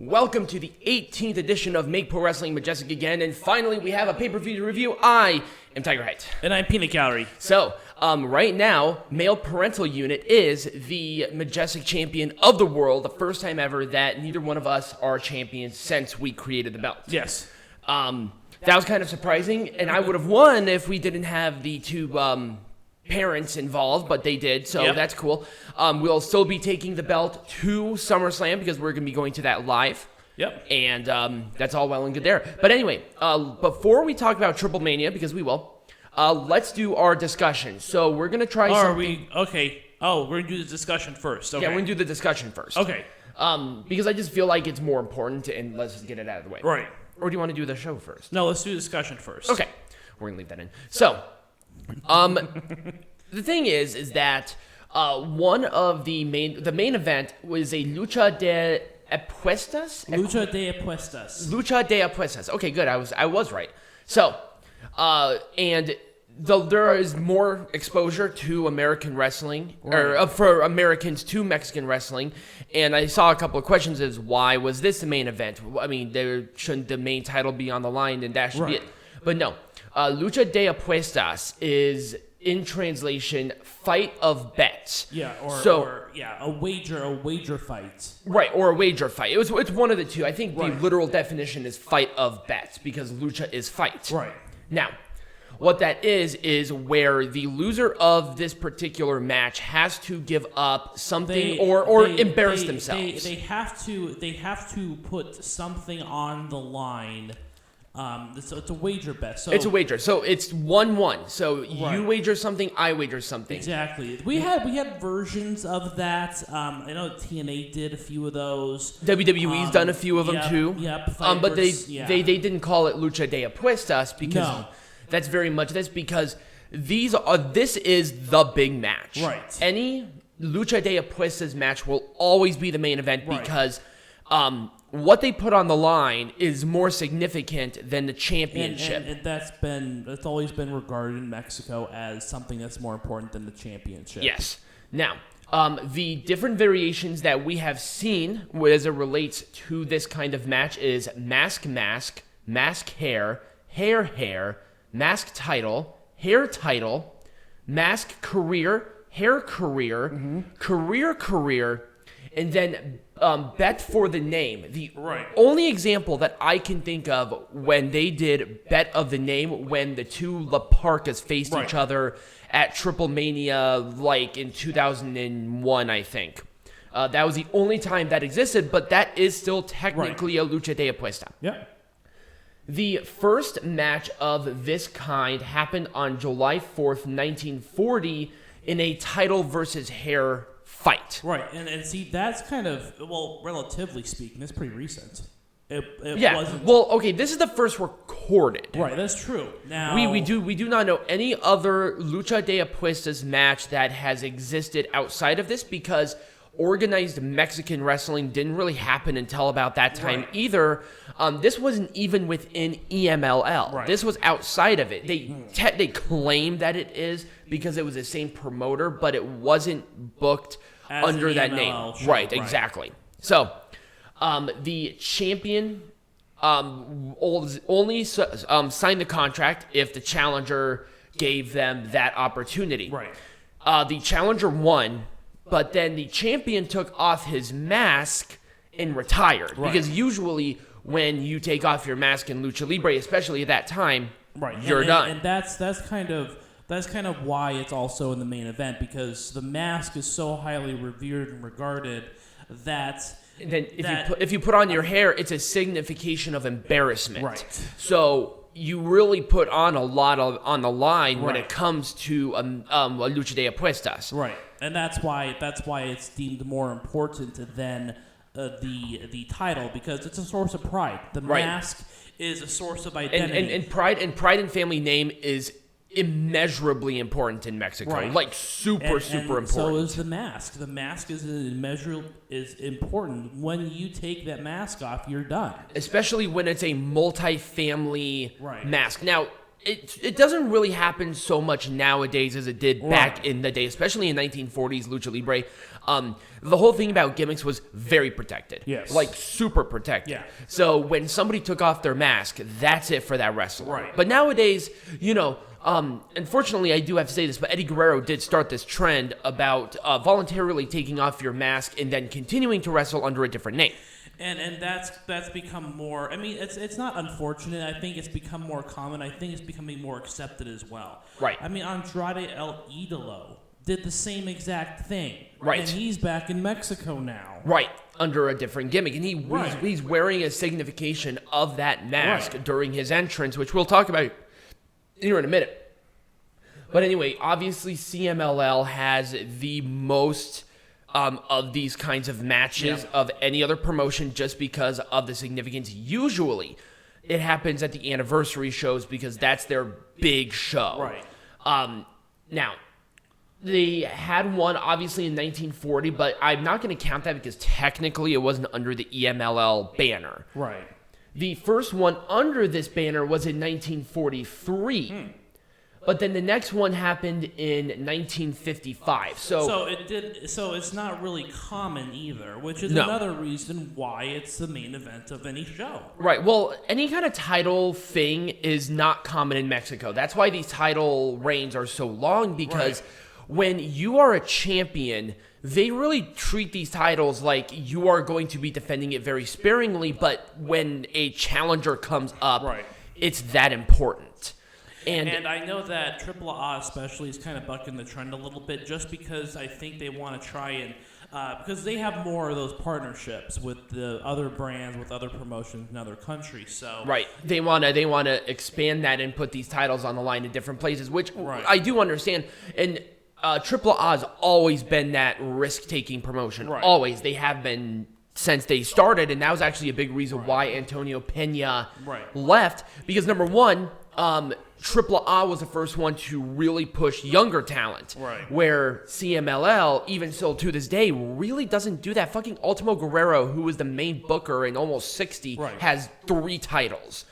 Welcome to the 18th edition of Make Pro Wrestling Majestic again, and finally we have a pay-per-view to review. I am Tiger Height. And I'm Peanut Gallery. So, right now, male parental unit is the Majestic champion of the world, the first time ever that neither one of us are champions since we created the belt. Yes. That was kind of surprising, and I would have won if we didn't have the two parents involved, but they did, so That's cool. We'll still be taking the belt to SummerSlam because we're going to be going to that live. Yep. And that's all well and good there. But anyway, before we talk about Triplemanía, because we will, let's do our discussion. So we're going to try something. Are we? Okay. Oh, we're going to do the discussion first. Okay. Yeah, we're going to do the discussion first. Okay. Because I just feel like it's more important, and let's just get it out of the way. Right. Or do you want to do the show first? No, let's do the discussion first. Okay. We're going to leave that in. So, the thing is that one of the main event was a Lucha de Apuestas? Lucha de Apuestas. Lucha de Apuestas. Okay, good. I was right. So, and there is more exposure to American wrestling, or for Americans to Mexican wrestling, and I saw a couple of questions as why was this the main event? I mean, shouldn't the main title be on the line, and that should be it. But no. Lucha de Apuestas is, in translation, fight of bets. Yeah, a wager fight. Right, or a wager fight. It's one of the two. I think the literal definition is fight of bets because lucha is fight. Right. Now, what that is where the loser of this particular match has to give up something or embarrass themselves. They have to put something on the line. So it's a wager bet. So it's a wager. So it's 1-1. So you wager something, I wager something. Exactly. We had versions of that. I know TNA did a few of those. WWE's done a few of them too. Yep. But they didn't call it Lucha de Apuestas because that's because this is the big match. Right. Any Lucha de Apuestas match will always be the main event because what they put on the line is more significant than the championship. And that's always been regarded in Mexico as something that's more important than the championship. Yes. Now, the different variations that we have seen as it relates to this kind of match is mask, hair, hair, mask title, hair title, mask career, hair career, career, and then bet for the name. The only example that I can think of when they did bet of the name when the two La Parcas faced each other at Triplemanía, like in 2001, I think. That was the only time that existed, but that is still technically a Lucha de Apuesta. Yeah. The first match of this kind happened on July 4th, 1940, in a title versus hair fight. Right, and see, that's kind of, relatively speaking, that's pretty recent. It wasn't. Well, okay, this is the first recorded. Right, that's true. Now we do not know any other Lucha de Apuestas match that has existed outside of this because organized Mexican wrestling didn't really happen until about that time either. This wasn't even within EMLL. Right. This was outside of it. They claim that it is because it was the same promoter, but it wasn't booked as under that name. Show. Right, exactly. So, the champion only signed the contract if the challenger gave them that opportunity. Right. The challenger won, but then the champion took off his mask and retired. Right. Because usually when you take off your mask in Lucha Libre, especially at that time, you're done. And that's kind of why it's also in the main event, because the mask is so highly revered and regarded that. And then if you put on your hair, it's a signification of embarrassment. Right. So you really put on a lot on the line when it comes to a Lucha de Apuestas. Right. And that's why it's deemed more important than the title, because it's a source of pride. The mask is a source of identity. And pride and family name is immeasurably important in Mexico. Like super important. So is the mask. The mask is important. When you take that mask off, you're done. Especially when it's a multi-family mask. Now, it doesn't really happen so much nowadays as it did back in the day, especially in 1940s Lucha Libre. The whole thing about gimmicks was very protected. Yes. Like, super protected. Yeah. So when somebody took off their mask, that's it for that wrestler. Right. But nowadays, unfortunately, I do have to say this, but Eddie Guerrero did start this trend about voluntarily taking off your mask and then continuing to wrestle under a different name. And that's become more. I mean, it's not unfortunate. I think it's become more common. I think it's becoming more accepted as well. Right. I mean, Andrade El Idolo did the same exact thing. Right. And he's back in Mexico now. Right, under a different gimmick. And he's wearing a signification of that mask during his entrance, which we'll talk about here in a minute. But anyway, obviously CMLL has the most of these kinds of matches of any other promotion just because of the significance. Usually, it happens at the anniversary shows because that's their big show. Right. Now, they had one obviously in 1940, but I'm not going to count that because technically it wasn't under the EMLL banner. Right. The first one under this banner was in 1943. But then the next one happened in 1955. So it's not really common either, which is another reason why it's the main event of any show. Right. Well, any kind of title thing is not common in Mexico. That's why these title reigns are so long, because when you are a champion, they really treat these titles like you are going to be defending it very sparingly, but when a challenger comes up, it's that important. And I know that AAA especially is kind of bucking the trend a little bit, just because I think they want to try and because they have more of those partnerships with the other brands, with other promotions in other countries. So they want to expand that and put these titles on the line in different places, which I do understand. And AAA has always been that risk-taking promotion. Always, they have been since they started, and that was actually a big reason why Antonio Pena left, because number one, AAA was the first one to really push younger talent, where CMLL, even still to this day, really doesn't do that. Fucking Ultimo Guerrero, who was the main booker in almost 60, has 3 titles.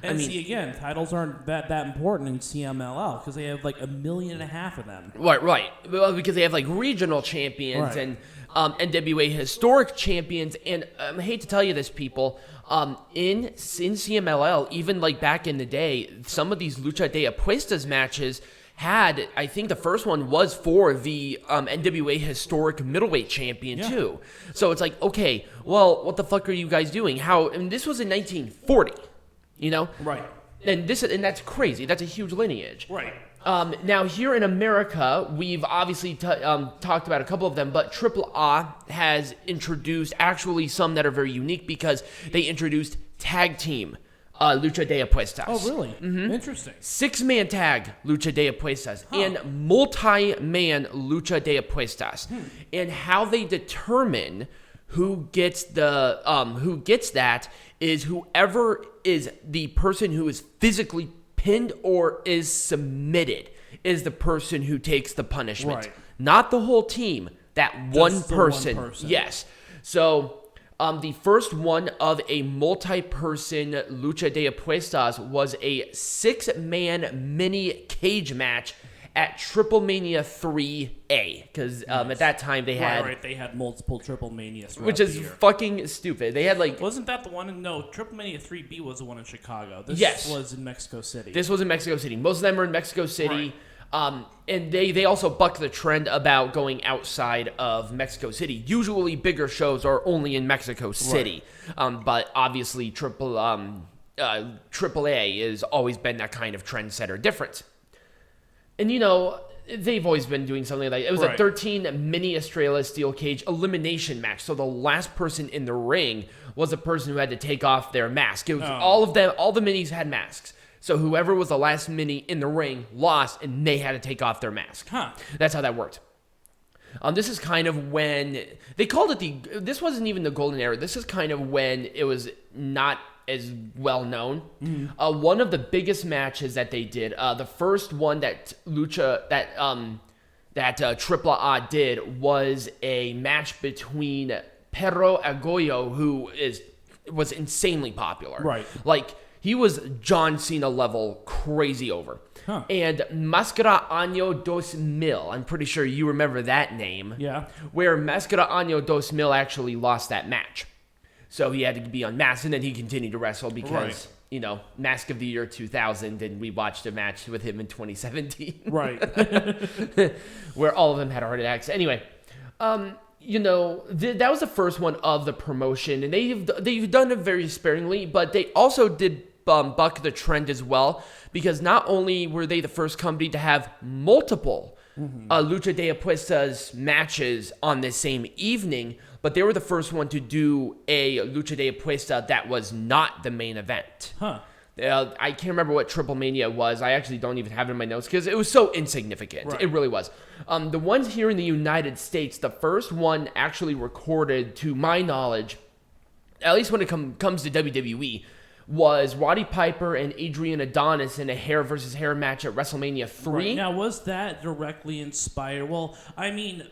And see, again, titles aren't that important in CMLL because they have like 1.5 million of them. Right. Well, because they have like regional champions and NWA historic champions. And I hate to tell you this, people, in CMLL, even like back in the day, some of these Lucha de Apuestas matches had, I think the first one was for the NWA historic middleweight champion too. So it's like, okay, well, what the fuck are you guys doing? And this was in 1940. You know? Right. And that's crazy. That's a huge lineage. Right. Now, here in America, we've obviously talked about a couple of them, but AAA has introduced actually some that are very unique because they introduced tag team Lucha de Apuestas. Oh, really? Mm-hmm. Interesting. 6-man tag Lucha de Apuestas and multi-man Lucha de Apuestas. And how they determine who gets that is whoever is the person who is physically pinned or is submitted is the person who takes the punishment. Not the whole team, that one person. Yes. So the first one of a multi-person Lucha de Apuestas was a 6-man mini cage match at Triplemanía 3A, because at that time they had they had multiple Triplemanias, which is fucking stupid. They had like wasn't that the one? No, Triplemanía 3B was the one in Chicago. This was in Mexico City. This was in Mexico City. Most of them were in Mexico City, and they also buck the trend about going outside of Mexico City. Usually, bigger shows are only in Mexico City, but obviously AAA has always been that kind of trendsetter difference. And, you know, they've always been doing something like it was a 13 mini Estrella steel cage elimination match. So the last person in the ring was the person who had to take off their mask. It was all of them, all the minis had masks. So whoever was the last mini in the ring lost, and they had to take off their mask. That's how that worked. This is kind of when they called it this wasn't even the golden era. This is kind of when it was not as well known. One of the biggest matches that they did, the first one that AAA did was a match between Perro Agoyo, who was insanely popular. Like, He was John Cena level crazy over. Huh. And Máscara Año 2000, I'm pretty sure you remember that name. Yeah. Where Máscara Año 2000 actually lost that match. So he had to be unmasked, and then he continued to wrestle because, Mask of the Year 2000, and we watched a match with him in 2017. Right. Where all of them had heart attacks. Anyway, that was the first one of the promotion, and they've done it very sparingly, but they also did buck the trend as well, because not only were they the first company to have multiple Lucha de Apuestas matches on the same evening, but they were the first one to do a Lucha de Apuesta that was not the main event. Huh. I can't remember what Triplemanía was. I actually don't even have it in my notes because it was so insignificant. Right. It really was. The ones here in the United States, the first one actually recorded, to my knowledge, at least when it comes to WWE, was Roddy Piper and Adrian Adonis in a hair versus hair match at WrestleMania 3. Right. Now, was that directly inspired? Well, I mean,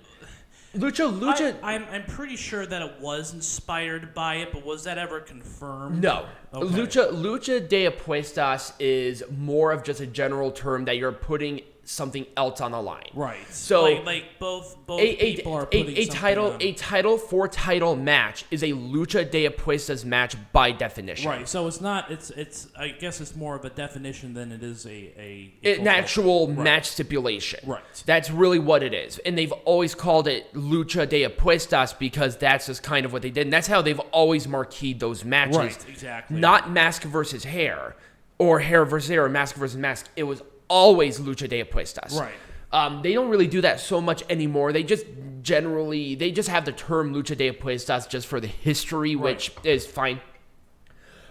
Lucha. I'm pretty sure that it was inspired by it, but was that ever confirmed? No. Okay. Lucha de Apuestas is more of just a general term that you're putting something else on the line. Right. So like both people are putting a title for title match is a Lucha de Apuestas match by definition. Right. So it's not. It's. I guess it's more of a definition than it is an actual match stipulation. Right. That's really what it is, and they've always called it Lucha de Apuestas because that's just kind of what they did, and that's how they've always marqueed those matches. Right. Exactly. Not mask versus hair, or hair versus hair, or mask versus mask. It was always Lucha de Apuestas. Right. They don't really do that so much anymore. They just have the term Lucha de Apuestas just for the history, which is fine.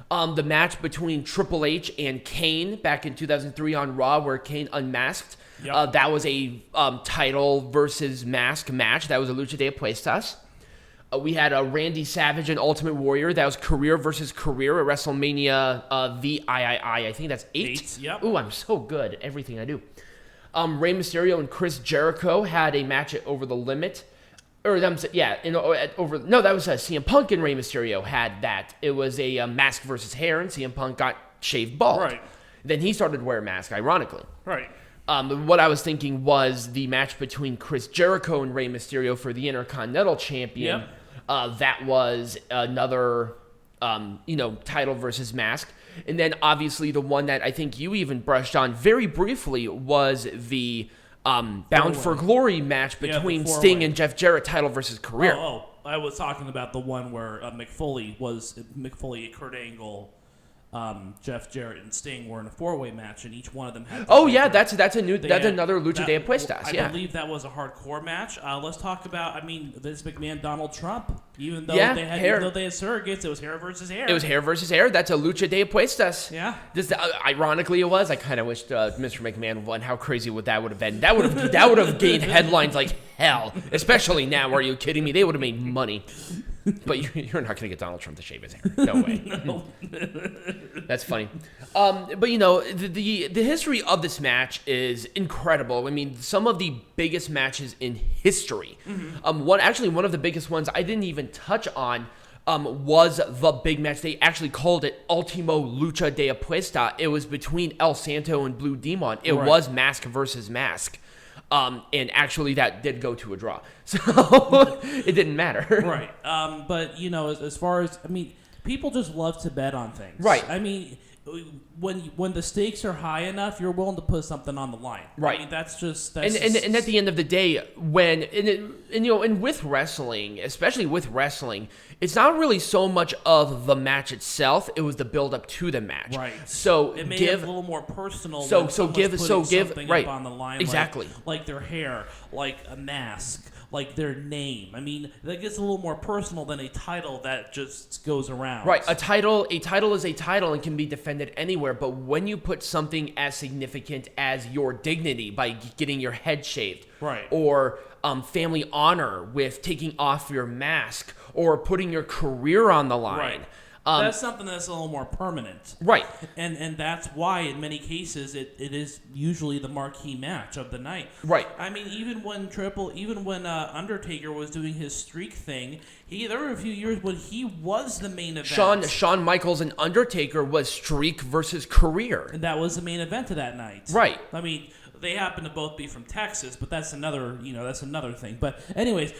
The match between Triple H and Kane back in 2003 on Raw, where Kane unmasked, that was a title versus mask match. That was a Lucha de Apuestas. We had a Randy Savage and Ultimate Warrior. That was career versus career at WrestleMania VIII. I think that's 8. Yep. Ooh, I'm so good at everything I do. Rey Mysterio and Chris Jericho had a match at Over the Limit. That was CM Punk and Rey Mysterio had that. It was a mask versus hair, and CM Punk got shaved bald. Right. Then he started to wear a mask, ironically. Right. What I was thinking was the match between Chris Jericho and Rey Mysterio for the Intercontinental Champion. Yep. That was another, title versus mask. And then obviously the one that I think you even brushed on very briefly was the Bound for Glory match between Sting and Jeff Jarrett, title versus career. Oh, I was talking about the one where McFoley, Kurt Angle, Jeff Jarrett, and Sting were in a 4-way match, and each one of them had. That's another Lucha de Apuestas. I believe that was a hardcore match. Let's talk about. Vince McMahon, Donald Trump. Even though they had surrogates, it was hair versus hair. It was hair versus hair. That's a Lucha de Apuestas. Yeah. Ironically, it was. I kind of wished Mr. McMahon won. How crazy would that have been? That would have gained headlines like hell. Especially now. Are you kidding me? They would have made money. But you're not going to get Donald Trump to shave his hair. No way. No. That's funny. But the history of this match is incredible. I mean, some of the biggest matches in history. Mm-hmm. One of the biggest ones I didn't even touch on was the big match. They actually called it Ultimo Lucha de Apuesta. It was between El Santo and Blue Demon. It was mask versus mask. And actually that did go to a draw. So it didn't matter. Right. But, as far as, people just love to bet on things. Right. When the stakes are high enough, you're willing to put something on the line. Right. And at the end of the day, with wrestling, especially with wrestling, it's not really so much of the match itself. It was the build up to the match. Right. So it may give a little more personal. Give something right up on the line. Exactly. Like their hair, like a mask, like their name. That gets a little more personal than a title that just goes around. Right. A title is a title and can be defended anywhere. But when you put something as significant as your dignity by getting your head shaved, right, or family honor with taking off your mask, or putting your career on the line, That's something that's a little more permanent. Right. And that's why, in many cases, it is usually the marquee match of the night. Right. I mean, even when Undertaker was doing his streak thing, there were a few years when he was the main event. Shawn Michaels and Undertaker was streak versus career. And that was the main event of that night. Right. I mean, they happen to both be from Texas, but that's another thing. But anyways,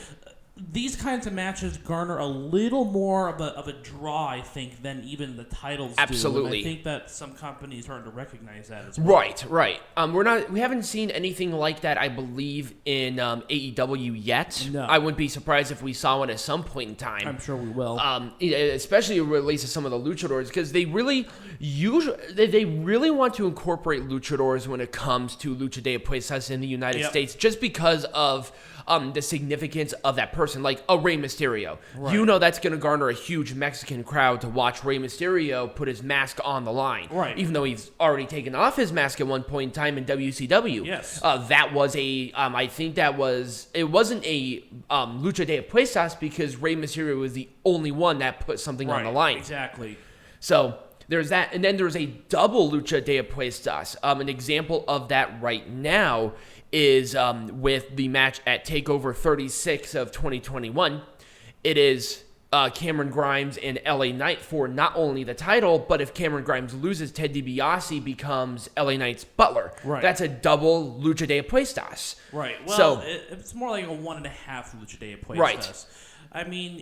these kinds of matches garner a little more of a draw, I think, than even the titles do. Absolutely. And I think that some companies are starting to recognize that as well. Right. We haven't seen anything like that, I believe, in AEW yet. No. I wouldn't be surprised if we saw one at some point in time. I'm sure we will. Especially relates to some of the luchadors, because they really want to incorporate luchadors when it comes to Lucha de Apuestas in the United States, just because of the significance of that person, like a Rey Mysterio. Right. You know that's going to garner a huge Mexican crowd to watch Rey Mysterio put his mask on the line. Right. Even though he's already taken off his mask at one point in time in WCW. Yes. That was it wasn't a Lucha de Apuestas because Rey Mysterio was the only one that put something on the line. Exactly. So there's that, and then there's a double Lucha de Apuestas. An example of that right now is with the match at TakeOver 36 of 2021. It is Cameron Grimes and LA Knight for not only the title, but if Cameron Grimes loses, Ted DiBiase becomes LA Knight's butler. Right. That's a double Lucha de Apuestas. Right. Well, so, it's more like a 1.5 Lucha de Apuestas. Right. I mean,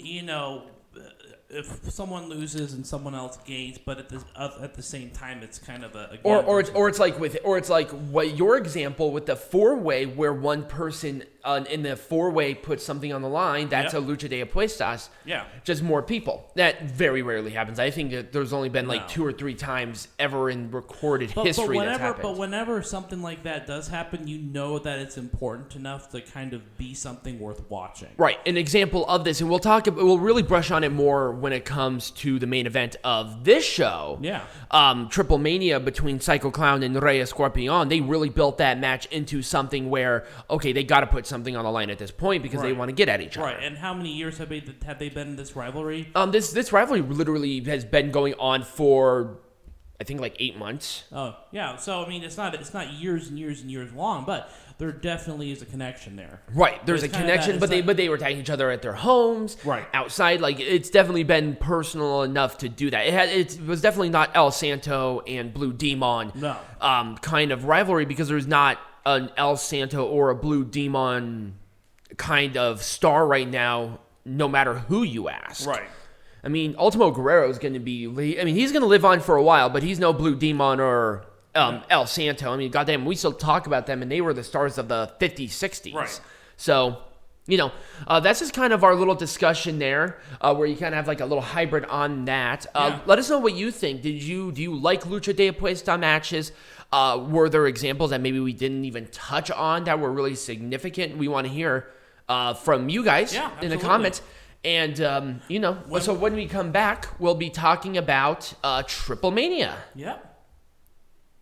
if someone loses and someone else gains, but at the same time, it's kind of a it's like what your example with the four-way, where one person in the four-way puts something on the line. That's a Lucha de Apuestas. Yeah, just more people. That very rarely happens. I think that there's only been like 2 or 3 times ever in recorded history that's happened. But whenever something like that does happen, you know that it's important enough to kind of be something worth watching. Right. An example of this, and we'll really brush on it more when it comes to the main event of this show. Yeah. Triplemanía between Psycho Clown and Rey Escorpión. They really built that match into something where, okay, they got to put something on the line at this point because they want to get at each other. Right. And how many years have they been in this rivalry? This rivalry literally has been going on for, I think, like 8 months. Oh, yeah. So I mean, it's not years and years and years long, but there definitely is a connection there. Right. There's a connection, but they were attacking each other at their homes, right, outside. Like, it's definitely been personal enough to do that. It was definitely not El Santo and Blue Demon kind of rivalry, because there's not an El Santo or a Blue Demon kind of star right now, no matter who you ask. Right. I mean, Ultimo Guerrero is going to be... I mean, he's going to live on for a while, but he's no Blue Demon or El Santo. I mean, goddamn, we still talk about them, and they were the stars of the 50s, 60s. Right. So, that's just kind of our little discussion there, where you kind of have like a little hybrid on that. Let us know what you think. Do you like Lucha de Apuesta matches? Were there examples that maybe we didn't even touch on that were really significant? We want to hear from you guys in the comments. And, so when we come back, we'll be talking about Triplemanía. Yep.